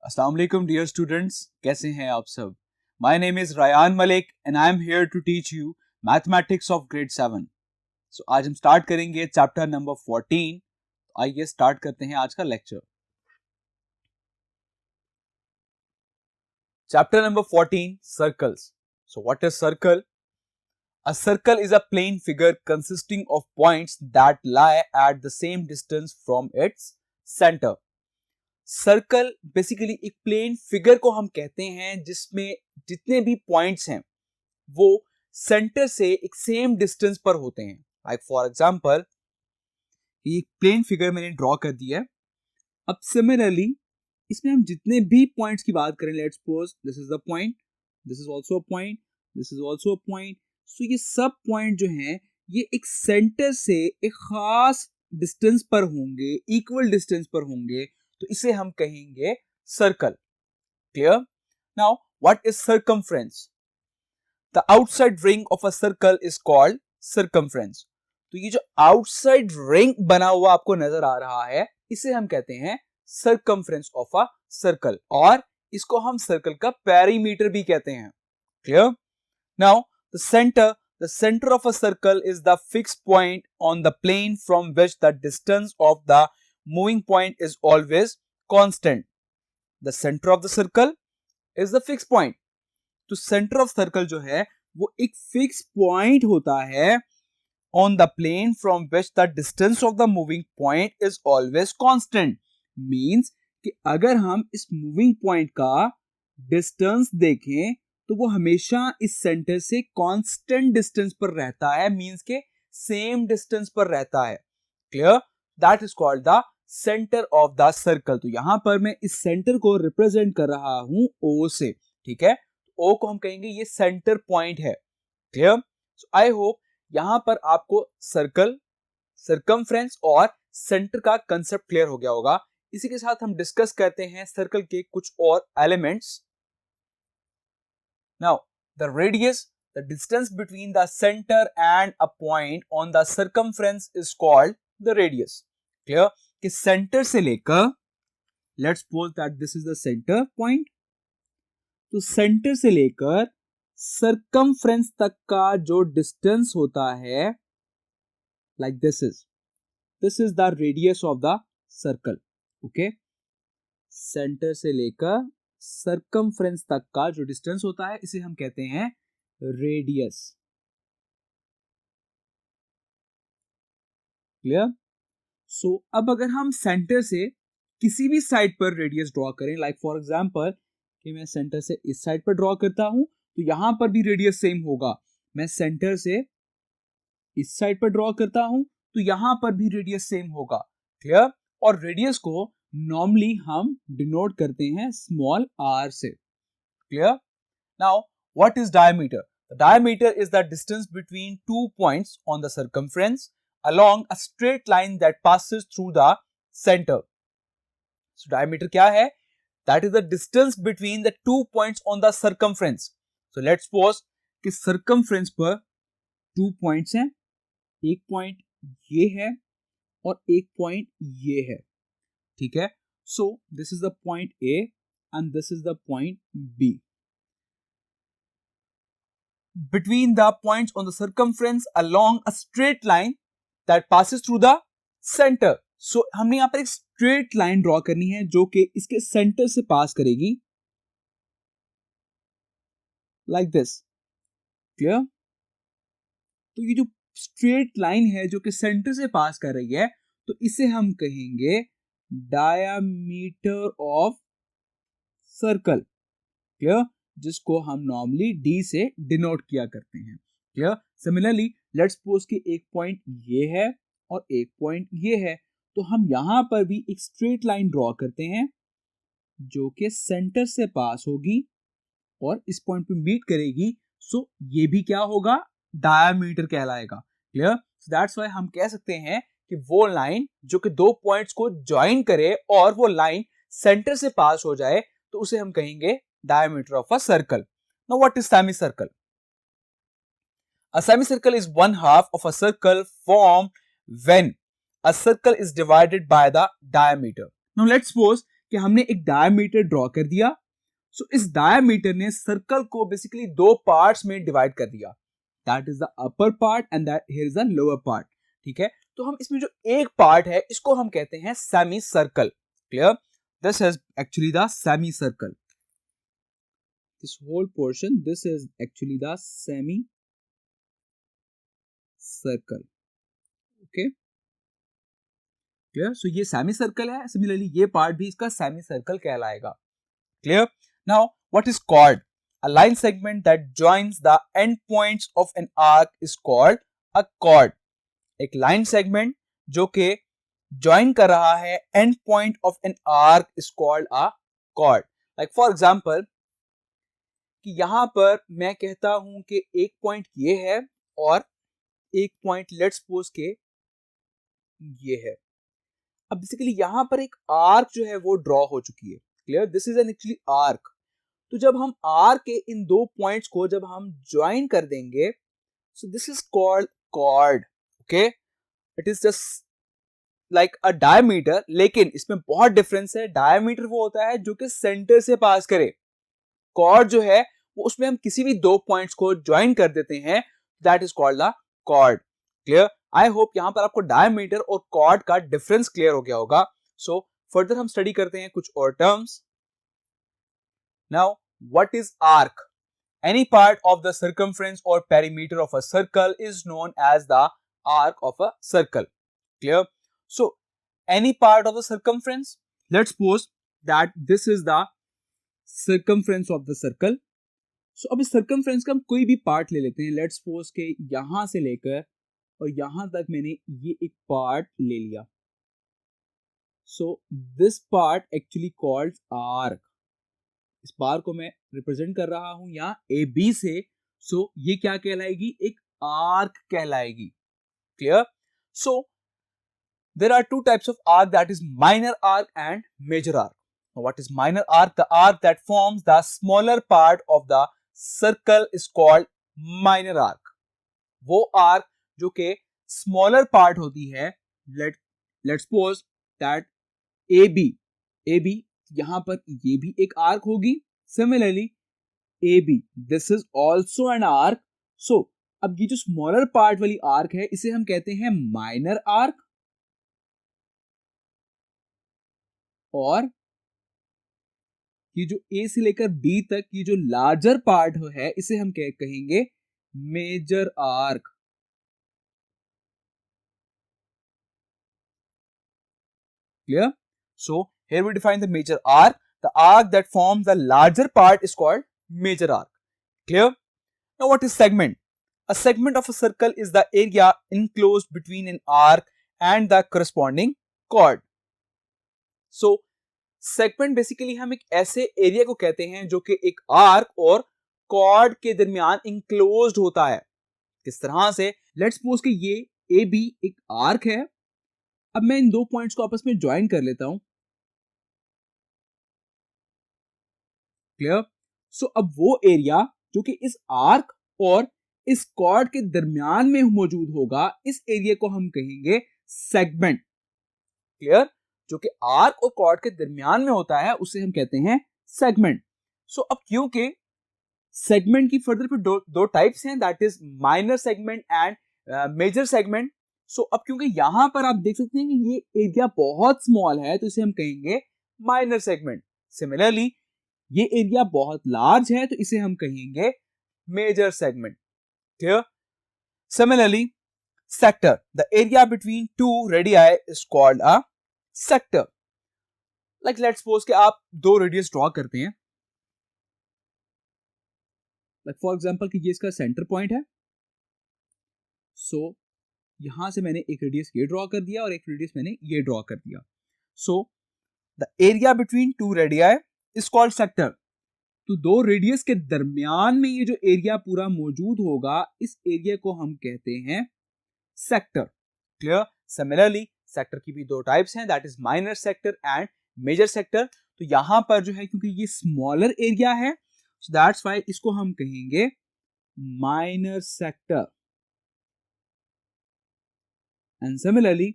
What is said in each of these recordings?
अस्सलाम वालेकुम dear students, कैसे हैं आप सब। My name is Rayan Malik and I am here to teach you mathematics of grade 7। So आज हम स्टार्ट करेंगे चैप्टर नंबर 14। आइए स्टार्ट करते हैं आज का lecture. Chapter number 14, circles. So what is circle? A circle is a plane figure consisting of points that lie at the same distance from its center. Circle basically एक plane figure को हम कहते हैं जिसमें जितने भी पॉइंट्स हैं वो सेंटर से एक सेम डिस्टेंस पर होते हैं। लाइक फॉर एग्जांपल ये प्लेन फिगर मैंने ड्रॉ कर दिया है। अब सिमिलरली इसमें हम जितने भी पॉइंट्स की बात करें, let's suppose this is the point, this is also a point, this is also a point. So ये सब पॉइंट जो हैं ये एक सेंटर से एक खास डिस्टेंस पर होंगे, इक्वल डिस्टेंस पर होंगे, तो इसे हम कहेंगे circle. Clear? Now what is circumference? The outside ring of a circle is called circumference. तो ये जो आउटसाइड रिंग बना हुआ आपको नजर आ रहा है इसे हम कहते हैं सर्कमफ्रेंस ऑफ अ सर्कल, और इसको हम सर्कल का पेरीमीटर भी कहते हैं। Clear? Now the center of a circle is the fixed point on the plane from which the distance of the moving point is always constant. The center of the circle is the fixed point. तो center of circle जो है वो एक fixed point होता है on the plane from which the distance of the moving point is always constant. Means कि अगर हम इस moving point का distance देखें तो वो हमेशा इस सेंटर से कांस्टेंट डिस्टेंस पर रहता है, मींस के सेम डिस्टेंस पर रहता है। Clear? That is called the centre of the circle. तो यहां पर मैं इस सेंटर को रिप्रेजेंट कर रहा हूं ओ से। ठीक है, ओ को हम कहेंगे ये सेंटर पॉइंट है। क्लियर? सो आई होप यहां पर आपको सर्कल, सर्कमफ्रेंस और सेंटर का कंसेप्ट क्लियर हो गया होगा। इसी के साथ हम डिस्कस करते हैं सर्कल के कुछ और elements. Now, the radius, the distance between the center and a point on the circumference is called the radius. Clear? कि center से लेकर, let's suppose that this is the center point. तो center से लेकर circumference तक का जो distance होता है, like this is the radius of the circle. Okay? center से लेकर सर्कमफ्रेंस तक का जो डिस्टेंस होता है इसे हम कहते हैं रेडियस। क्लियर? सो अब अगर हम सेंटर से किसी भी साइड पर रेडियस ड्रॉ करें, लाइक फॉर एग्जांपल कि मैं सेंटर से इस साइड पर ड्रॉ करता हूं तो यहां पर भी रेडियस सेम होगा। मैं सेंटर से इस साइड पर ड्रॉ करता हूं तो यहां पर भी रेडियस सेम होगा। क्लियर? और रेडियस को नॉर्मली हम डिनोट करते हैं स्मॉल r से। Clear? Now what is diameter? The diameter is the distance between two points on the circumference along a straight line that passes through the centre. So diameter क्या है? That is the distance between the two points on the circumference. So let's suppose कि circumference पर two points हैं, एक point ये है और एक पॉइंट ये है। ठीक है, so this is the point A and this is the point B. Between the points on the circumference along a straight line that passes through the center. So हमने यहां पर एक स्ट्रेट लाइन ड्रॉ करनी है जो कि इसके centre से पास करेगी, लाइक दिस। क्लियर? तो ये जो स्ट्रेट लाइन है जो कि सेंटर से पास कर रही है तो इसे हम कहेंगे डायमीटर ऑफ सर्कल। क्लियर? जिसको हम नॉर्मली डी से डिनोट किया करते हैं। क्लियर? सिमिलरली लेट्स सपोज कि एक पॉइंट ये है और एक पॉइंट ये है, तो हम यहां पर भी एक स्ट्रेट लाइन ड्रॉ करते हैं जो कि सेंटर से पास होगी और इस पॉइंट पे मीट करेगी। सो ये भी क्या होगा? डायमीटर कहलाएगा। क्लियर? सो दैट्स व्हाई हम कह सकते हैं कि वो लाइन जो कि दो पॉइंट्स को ज्वाइन करे और वो लाइन सेंटर से पास हो जाए तो उसे हम कहेंगे diameter of a circle. Now what is semicircle? A semicircle is one half of a circle formed when a circle is divided by the diameter. Now let's suppose कि हमने एक डायमीटर ड्रॉ कर दिया। सो इस डायमीटर ने circle को basically दो parts में डिवाइड कर दिया, that is the upper part and that here is the lower part. ठीक है, तो हम इसमें जो एक पार्ट है इसको हम कहते हैं semi circle. Clear, this is actually the semi circle, this whole portion, this is actually the semi circle. Okay, clear? So ये semi circle है, similarly ये part भी इसका semi circle कहलाएगा। Clear? Now what is chord? A line segment that joins the end points of an arc is called a chord. एक line segment जो के join कर रहा है end point of an arc is called a chord. Like for example, कि यहां पर मैं कहता हूं कि एक पॉइंट ये है और एक पॉइंट लेट्स सपोज के ये है। अब बेसिकली यहां पर एक आर्क जो है वो ड्रॉ हो चुकी है। Clear, this is an actually arc. तो जब हम आर्क के इन दो पॉइंट्स को जब हम ज्वाइन कर देंगे, so this is called chord. Okay, it is just like a diameter, लेकिन इसमें बहुत डिफरेंस है। डायमीटर वो होता है जो कि सेंटर से पास करे, कॉर्ड जो है वो उसमें हम किसी भी दो पॉइंट्स को ज्वाइन कर देते हैं, that is called the chord. Clear, I hope यहां पर आपको डायमीटर और कॉर्ड का डिफरेंस क्लियर हो गया होगा। सो फर्दर हम स्टडी करते हैं कुछ और terms. Now what is arc? Any part of the circumference or perimeter of a circle is known as the arc of a circle. Clear, so any part of the circumference, let's suppose that this is the circumference of the circle. So अब इस circumference का हम कोई भी part ले लेते हैं। Let's suppose के यहां से लेकर और यहां तक मैंने ये एक पार्ट ले लिया। So this part actually called arc. इस पार्ट को मैं रिप्रेजेंट कर रहा हूं यहाँ ए बी से। सो ये क्या कहलाएगी? एक आर्क कहलाएगी। Clear, so there are two types of arc, that is minor arc and major arc. Now, what is minor arc? The arc that forms the smaller part of the circle is called minor arc. वो arc जो के smaller part होती है, let's suppose that AB यहाँ पर ये भी एक arc होगी। Similarly AB, this is also an arc. So अब ये जो smaller part वाली arc है इसे हम कहते हैं minor arc, और ये जो ए से लेकर बी तक ये जो लार्जर पार्ट है इसे हम कहेंगे major arc. Clear, so here we define the major arc, the arc that forms the larger part is called major arc. Clear, now what is segment? A segment of a circle is the area enclosed between an arc and the corresponding chord. So segment basically हम एक ऐसे area को कहते हैं जो कि एक arc और कॉर्ड के दरमियान इंक्लोज्ड होता है। किस तरह से? लेट्स सपोज कि ये ए बी एक आर्क है। अब मैं इन दो पॉइंट्स को आपस में ज्वाइन कर लेता हूं। क्लियर, सो अब वो एरिया जो कि इस आर्क और इस कॉर्ड के दरमियान में मौजूद होगा, इस एरिया को हम कहेंगे सेगमेंट। क्लियर, जो कि आर्क और कॉर्ड के दरमियान में होता है उसे हम कहते हैं सेगमेंट। सो अब क्योंकि सेगमेंट की फर्दर फिर दो टाइप्स हैं, that is minor segment and major segment. So अब क्योंकि यहां पर आप देख सकते हैं कि ये एरिया बहुत स्मॉल है तो इसे हम कहेंगे माइनर सेगमेंट। सिमिलरली ये एरिया बहुत लार्ज है तो इसे हम कहेंगे major segment. Clear, similarly sector, the area between two radii is called a sector. Like let's suppose कि आप दो रेडियस ड्रॉ करते हैं। लाइक फॉर एग्जांपल कि ये इसका सेंटर पॉइंट है। सो यहां से मैंने एक रेडियस ये ड्रॉ कर दिया और एक रेडियस मैंने ये ड्रॉ कर दिया। So the area between two radii is called sector. तो दो रेडियस के दरमियान में ये जो एरिया पूरा मौजूद होगा, इस एरिया को हम कहते हैं सेक्टर। क्लियर, सिमिलरली सेक्टर की भी दो टाइप्स हैं, that is minor sector and major sector. तो यहां पर जो है क्योंकि ये स्मॉलर एरिया है, सो दैट्स व्हाई इसको हम कहेंगे minor sector. And similarly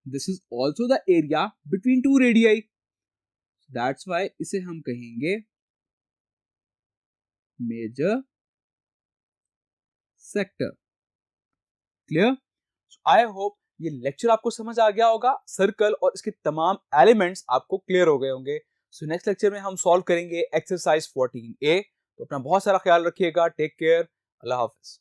this is also the area between two radii, that's why इसे हम कहेंगे major sector. Clear? I hope ये लेक्चर आपको समझ आ गया होगा, सर्कल और इसके तमाम एलिमेंट्स आपको क्लियर हो गए होंगे। सो नेक्स्ट लेक्चर में हम सॉल्व करेंगे एक्सरसाइज 14A। तो अपना बहुत सारा ख्याल रखिएगा, टेक केयर, अल्लाह हाफिज।